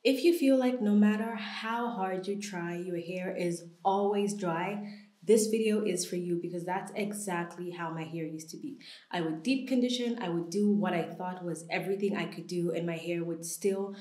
If you feel like no matter how hard you try, your hair is always dry, this video is for you because that's exactly how my hair used to be. I would deep condition, I would do what I thought was everything I could do, and my hair would still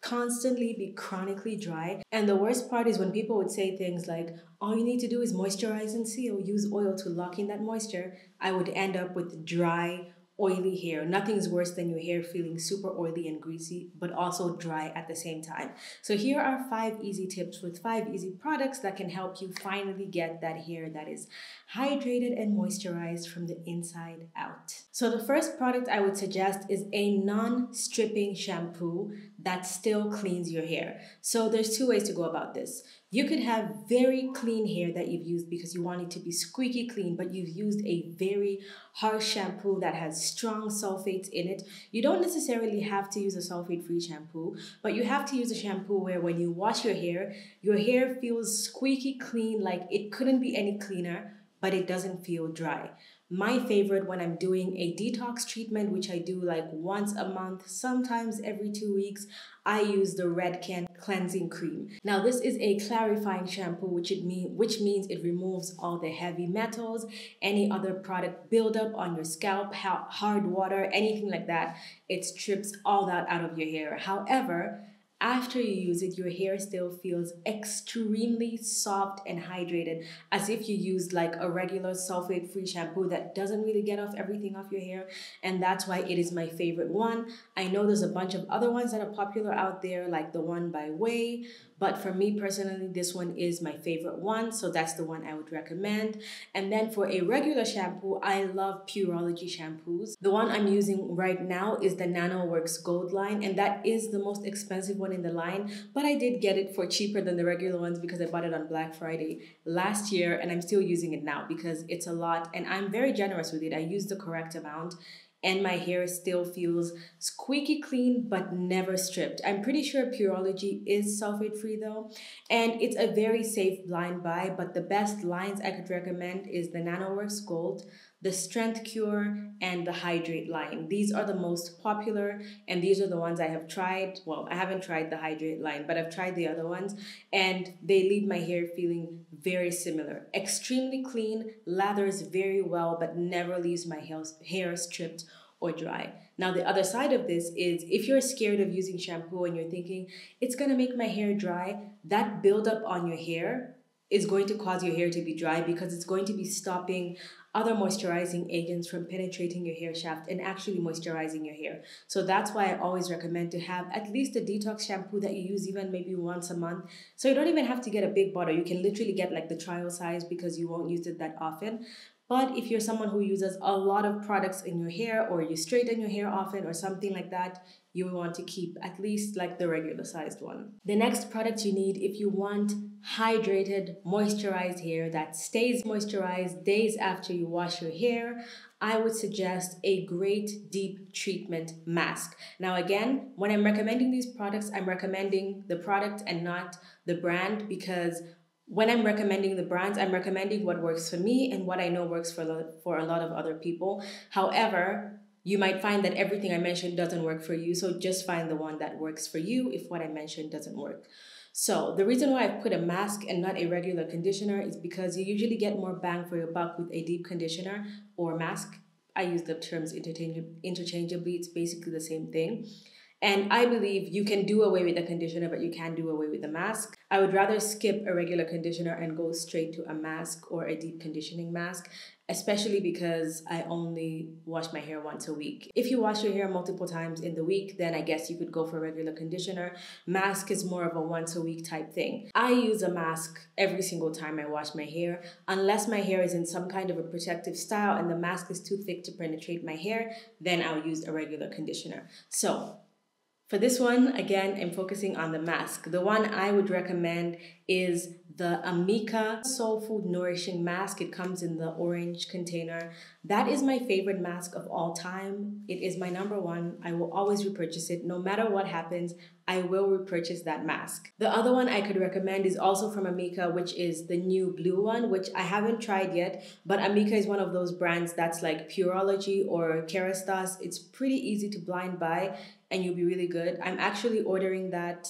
constantly be chronically dry. And the worst part is when people would say things like, all you need to do is moisturize and seal, use oil to lock in that moisture, I would end up with dry, oily hair. Nothing's worse than your hair feeling super oily and greasy, but also dry at the same time. So here are 5 easy tips with 5 easy products that can help you finally get that hair that is hydrated and moisturized from the inside out. So the first product I would suggest is a non-stripping shampoo that still cleans your hair. So there's 2 ways to go about this. You could have very clean hair that you've used because you want it to be squeaky clean, but you've used a very harsh shampoo that has strong sulfates in it. You don't necessarily have to use a sulfate-free shampoo, but you have to use a shampoo where when you wash your hair feels squeaky clean, like it couldn't be any cleaner, but it doesn't feel dry. My favorite when I'm doing a detox treatment, which I do like once a month, sometimes every 2 weeks, I use the Red Can Cleansing Cream. Now, this is a clarifying shampoo, which means it removes all the heavy metals, any other product buildup on your scalp, hard water, anything like that. It strips all that out of your hair. However, after you use it, your hair still feels extremely soft and hydrated, as if you used like a regular sulfate-free shampoo that doesn't really get off everything off your hair. And that's why it is my favorite one. I know there's a bunch of other ones that are popular out there, like the one by Way, but for me personally, this one is my favorite one, so that's the one I would recommend. And then for a regular shampoo, I love Pureology shampoos. The one I'm using right now is the NanoWorks Gold line, and that is the most expensive one in the line, but I did get it for cheaper than the regular ones because I bought it on Black Friday last year, and I'm still using it now because it's a lot, and I'm very generous with it. I use the correct amount, and my hair still feels squeaky clean but never stripped. I'm pretty sure Pureology is sulfate free though, and it's a very safe blind buy, but the best lines I could recommend is the NanoWorks Gold, the Strength Cure, and the Hydrate line. These are the most popular, and these are the ones I have tried. Well, I haven't tried the Hydrate line, but I've tried the other ones, and they leave my hair feeling very similar. Extremely clean, lathers very well, but never leaves my hair stripped or dry. Now, the other side of this is if you're scared of using shampoo and you're thinking, it's gonna make my hair dry, that buildup on your hair is going to cause your hair to be dry because it's going to be stopping other moisturizing agents from penetrating your hair shaft and actually moisturizing your hair. So that's why I always recommend to have at least a detox shampoo that you use even maybe once a month. So you don't even have to get a big bottle. You can literally get like the trial size because you won't use it that often. But if you're someone who uses a lot of products in your hair or you straighten your hair often or something like that, you will want to keep at least like the regular sized one. The next product you need if you want hydrated, moisturized hair that stays moisturized days after you wash your hair, I would suggest a great deep treatment mask. Now, again, when I'm recommending these products, I'm recommending the product and not the brand because when I'm recommending the brands, I'm recommending what works for me and what I know works for a lot of other people. However, you might find that everything I mentioned doesn't work for you, so just find the one that works for you if what I mentioned doesn't work. So the reason why I put a mask and not a regular conditioner is because you usually get more bang for your buck with a deep conditioner or mask. I use the terms interchangeably. It's basically the same thing. And I believe you can do away with the conditioner, but you can't do away with the mask. I would rather skip a regular conditioner and go straight to a mask or a deep conditioning mask, especially because I only wash my hair once a week. If you wash your hair multiple times in the week, then I guess you could go for a regular conditioner. Mask is more of a once a week type thing. I use a mask every single time I wash my hair, unless my hair is in some kind of a protective style and the mask is too thick to penetrate my hair, then I'll use a regular conditioner. So, for this one, again, I'm focusing on the mask. The one I would recommend is the Amika Soul Food Nourishing Mask. It comes in the orange container. That is my favorite mask of all time. It is my number one. I will always repurchase it. No matter what happens, I will repurchase that mask. The other one I could recommend is also from Amika, which is the new blue one, which I haven't tried yet, but Amika is one of those brands that's like Pureology or Kerastase. It's pretty easy to blind buy and you'll be really good. I'm actually ordering that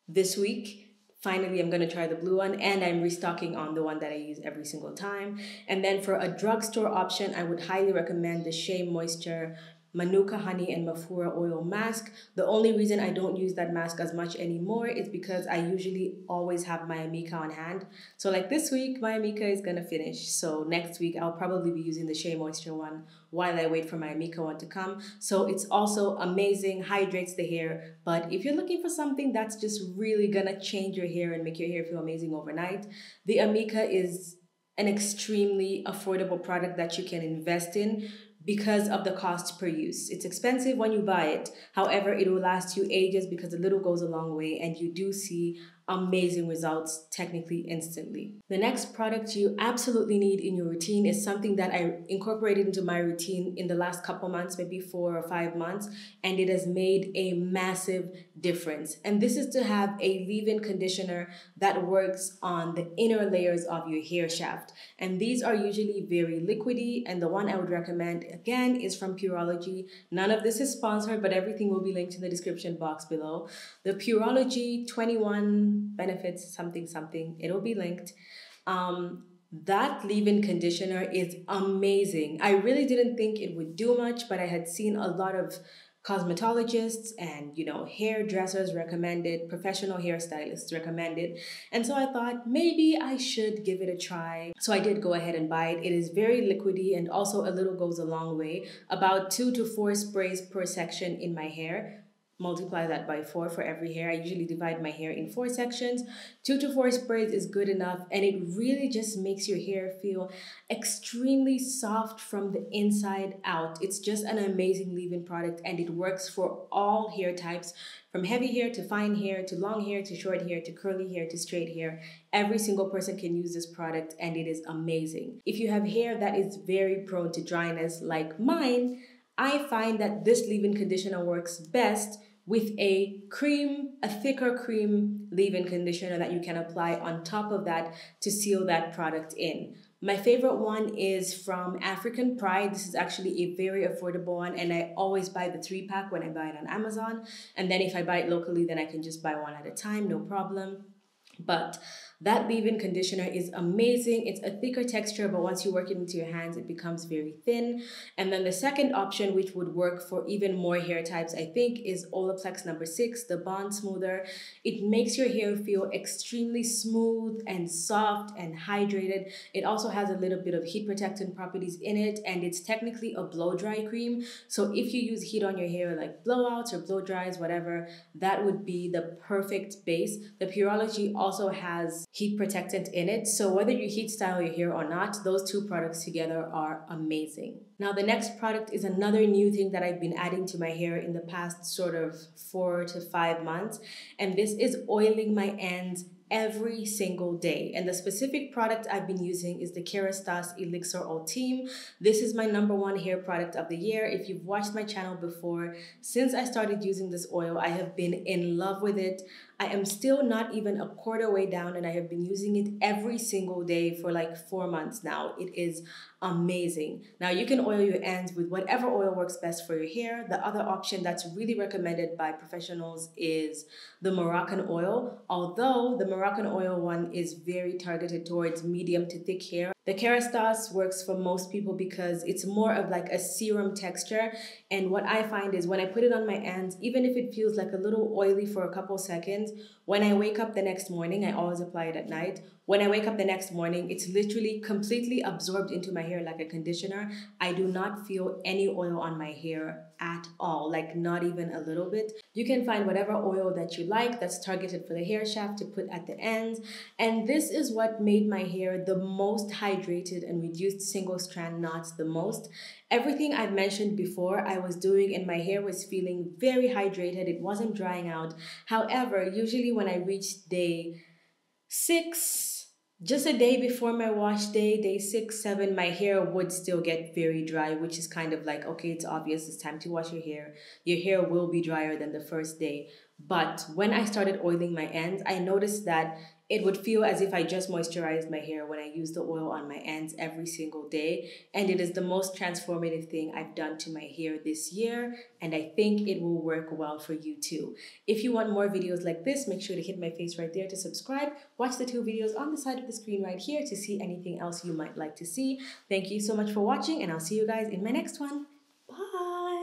this week. Finally, I'm going to try the blue one, and I'm restocking on the one that I use every single time. And then for a drugstore option, I would highly recommend the Shea Moisture Manuka Honey and Mafura Oil Mask. The only reason I don't use that mask as much anymore is because I usually always have my Amika on hand. So like this week, my Amika is going to finish. So next week, I'll probably be using the Shea Moisture one while I wait for my Amika one to come. So it's also amazing, hydrates the hair. But if you're looking for something that's just really going to change your hair and make your hair feel amazing overnight, the Amika is an extremely affordable product that you can invest in because of the cost per use. It's expensive when you buy it. However, it will last you ages because a little goes a long way and you do see amazing results technically instantly. The next product you absolutely need in your routine is something that I incorporated into my routine in the last couple months, maybe 4 or 5 months, and it has made a massive difference. And this is to have a leave-in conditioner that works on the inner layers of your hair shaft. And these are usually very liquidy, and the one I would recommend again is from Pureology. None of this is sponsored, but everything will be linked in the description box below. The Pureology 21 benefits something something, it'll be linked. That leave-in conditioner is amazing. I really didn't think it would do much, but I had seen a lot of cosmetologists and hairdressers recommend it, professional hairstylists recommend it, and so I thought maybe I should give it a try. So I did go ahead and buy it. It is very liquidy and also a little goes a long way, about 2 to 4 sprays per section in my hair. Multiply that by 4 for every hair. I usually divide my hair in 4 sections. 2 to 4 sprays is good enough, and it really just makes your hair feel extremely soft from the inside out. It's just an amazing leave-in product, and it works for all hair types, from heavy hair to fine hair to long hair to short hair to curly hair to straight hair. Every single person can use this product, and it is amazing. If you have hair that is very prone to dryness like mine, I find that this leave-in conditioner works best with a thicker cream leave-in conditioner that you can apply on top of that to seal that product in. My favorite one is from African Pride. This is actually a very affordable one, and I always buy the 3-pack when I buy it on Amazon. And then if I buy it locally, then I can just buy one at a time, no problem. But that leave-in conditioner is amazing. It's a thicker texture, but once you work it into your hands, it becomes very thin. And then the second option, which would work for even more hair types, I think, is Olaplex number 6, the Bond Smoother. It makes your hair feel extremely smooth and soft and hydrated. It also has a little bit of heat protectant properties in it, and it's technically a blow-dry cream. So if you use heat on your hair, like blowouts or blow dries, whatever, that would be the perfect base. The Pureology also has heat protectant in it, so whether you heat style your hair or not, those two products together are amazing. Now the next product is another new thing that I've been adding to my hair in the past sort of 4 to 5 months, and this is oiling my ends every single day. And the specific product I've been using is the Kerastase Elixir Ultime. This is my #1 hair product of the year. If you've watched my channel before, since I started using this oil, I have been in love with it. I am still not even a quarter way down, and I have been using it every single day for like 4 months now. It is amazing. Now you can oil your ends with whatever oil works best for your hair. The other option that's really recommended by professionals is the Moroccan oil. Although the Moroccan oil one is very targeted towards medium to thick hair, the Kerastase works for most people because it's more of like a serum texture. And what I find is when I put it on my ends, even if it feels like a little oily for a couple seconds, when I wake up the next morning, I always apply it at night. When I wake up the next morning, it's literally completely absorbed into my hair like a conditioner. I do not feel any oil on my hair at all, like not even a little bit. You can find whatever oil that you like that's targeted for the hair shaft to put at the ends. And this is what made my hair the most hydrated and reduced single strand knots the most. Everything I've mentioned before I was doing and my hair was feeling very hydrated. It wasn't drying out. However, usually when I reached day 6, just a day before my wash day, day 6, 7, my hair would still get very dry, which is kind of like, okay, it's obvious, it's time to wash your hair. Your hair will be drier than the first day. But when I started oiling my ends, I noticed that it would feel as if I just moisturized my hair when I use the oil on my ends every single day. And it is the most transformative thing I've done to my hair this year. And I think it will work well for you too. If you want more videos like this, make sure to hit my face right there to subscribe. Watch the 2 videos on the side of the screen right here to see anything else you might like to see. Thank you so much for watching, and I'll see you guys in my next one. Bye.